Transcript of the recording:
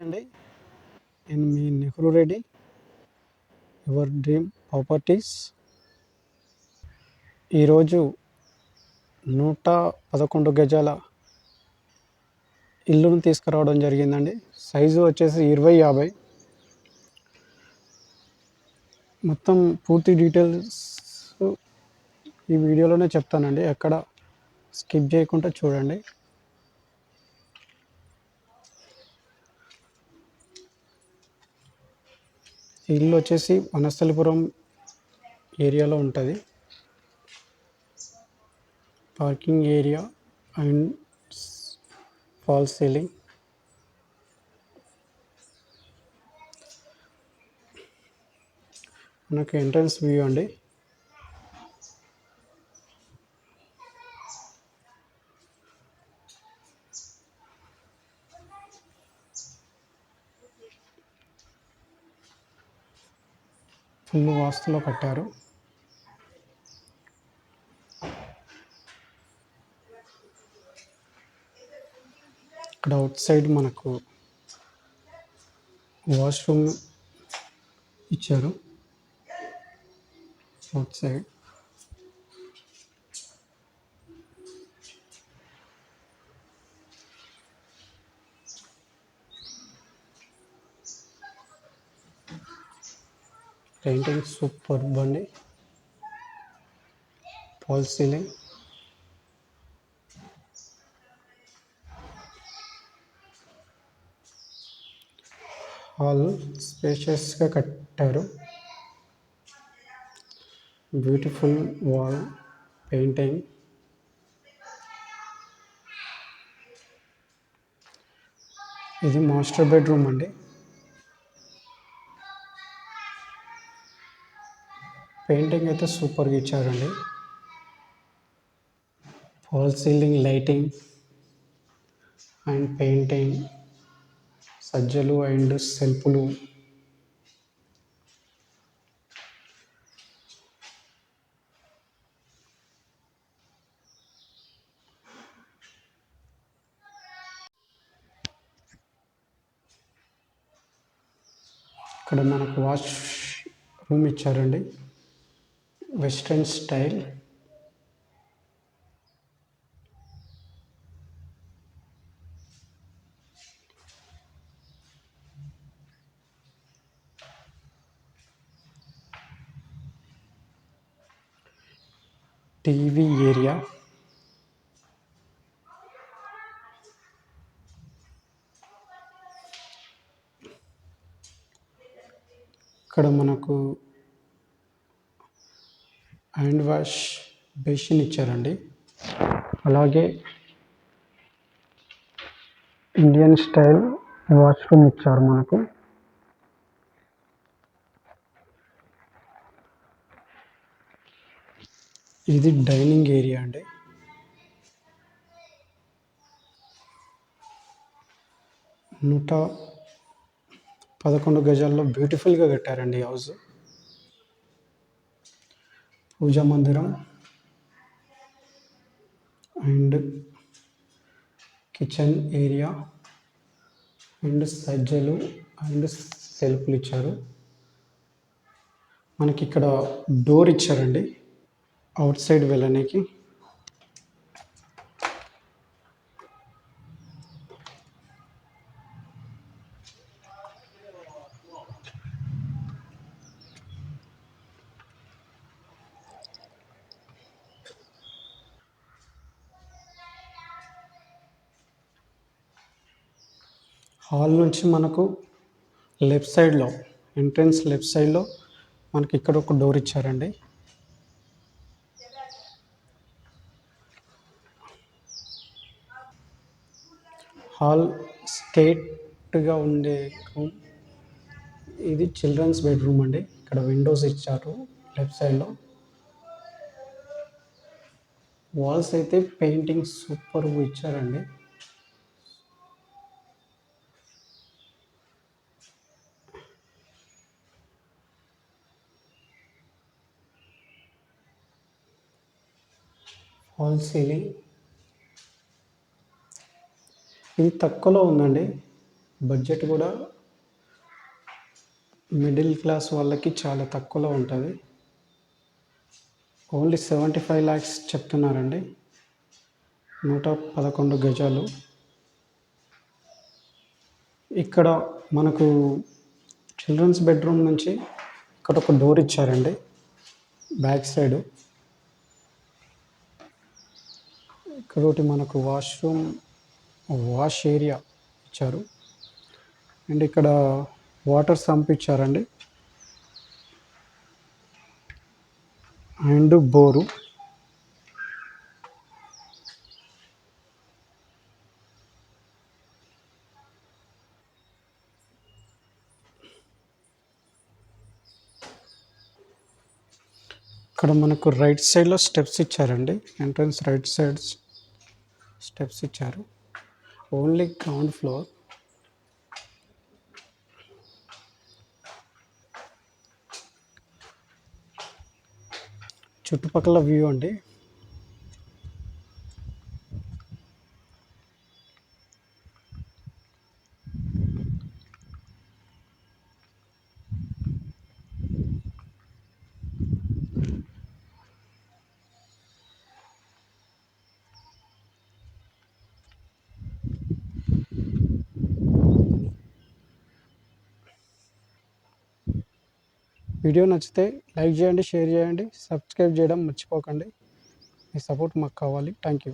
అండి. నేను మీ Nehru Reddy, your dream properties. ఈరోజు 111 గజాల ఇల్లును తీసుకురావడం జరిగిందండి. సైజు వచ్చేసి 20x50. మొత్తం పూర్తి డీటెయిల్స్ ఈ వీడియోలోనే చెప్తానండి, ఎక్కడ స్కిప్ చేయకుండా చూడండి. ఇల్లు వచ్చేసి వనస్థలిపురం ఏరియాలో ఉంటుంది. Parking area and fall ceiling. మనకు ఎంట్రన్స్ వ్యూ అండి. ఫుల్ వాస్తులో కట్టారు. ఇక్కడ అవుట్ సైడ్ మనకు వాష్రూమ్ ఇచ్చారు. అవుట్ సైడ్ పెయింటింగ్ సూపర్ అండి. Fall ceiling. హాల్ స్పేషియస్గా కట్టారు. Beautiful wall painting. ఇది మాస్టర్ బెడ్రూమ్ అండి. పెయింటింగ్ అయితే సూపర్గా ఇచ్చారండి. Fall ceiling lighting and painting, సజ్జలు అండ్ సెల్ఫ్లు. ఇక్కడ మనకు వాష్ రూమ్ ఇచ్చారండి, వెస్ట్రన్ స్టైల్. TV area. ఇక్కడ మనకు హ్యాండ్ వాష్ బేసిన్ ఇచ్చారండి. అలాగే ఇండియన్ స్టైల్ వాష్రూమ్ ఇచ్చారు మనకు. ఇది డైనింగ్ ఏరియా అండి. 111 గజాల్లో బ్యూటిఫుల్గా కట్టారండి హౌస్. పూజా మందిరం అండ్ కిచెన్ ఏరియా అండ్ సజ్జలు అండ్ సెల్ఫ్లు ఇచ్చారు. మనకి ఇక్కడ డోర్ ఇచ్చారండి అవుట్ సైడ్ వెళ్ళడానికి. హాల్ నుంచి మనకు లెఫ్ట్ సైడ్లో, ఎంట్రన్స్ లెఫ్ట్ సైడ్లో మనకి ఇక్కడ ఒక డోర్ ఇచ్చారండి. హాల్ స్ట్రేట్గా ఉండే రూమ్. ఇది చిల్డ్రన్స్ బెడ్రూమ్ అండి. ఇక్కడ విండోస్ ఇచ్చారు లెఫ్ట్ సైడ్లో. వాల్స్ అయితే పెయింటింగ్ సూపర్గా ఇచ్చారండి. ఫాల్ సీలింగ్ ఇది తక్కువలో ఉందండి. బడ్జెట్ కూడా మిడిల్ క్లాస్ వాళ్ళకి చాలా తక్కువలో ఉంటుంది. ఓన్లీ 75 lakhs చెప్తున్నారండి. 111 గజాలు. ఇక్కడ మనకు చిల్డ్రన్స్ బెడ్రూమ్ నుంచి ఇక్కడ ఒక డోర్ ఇచ్చారండి బ్యాక్ సైడ్. ఇక్కడ ఒకటి మనకు వాష్రూమ్ వాష్ ఏరియా ఇచ్చారు. అండ్ ఇక్కడ వాటర్ సంప్ ఇచ్చారండి అండ్ బోరు. ఇక్కడ మనకు రైట్ సైడ్లో స్టెప్స్ ఇచ్చారండి. ఎంట్రన్స్ రైట్ సైడ్ స్టెప్స్ ఇచ్చారు. Only ground floor. చుట్టుపక్కల వ్యూ అండి. వీడియో నచ్చితే లైక్ చేయండి, షేర్ చేయండి, సబ్స్క్రైబ్ చేయడం మర్చిపోకండి. మీ సపోర్ట్ మాకు కావాలి. Thank you.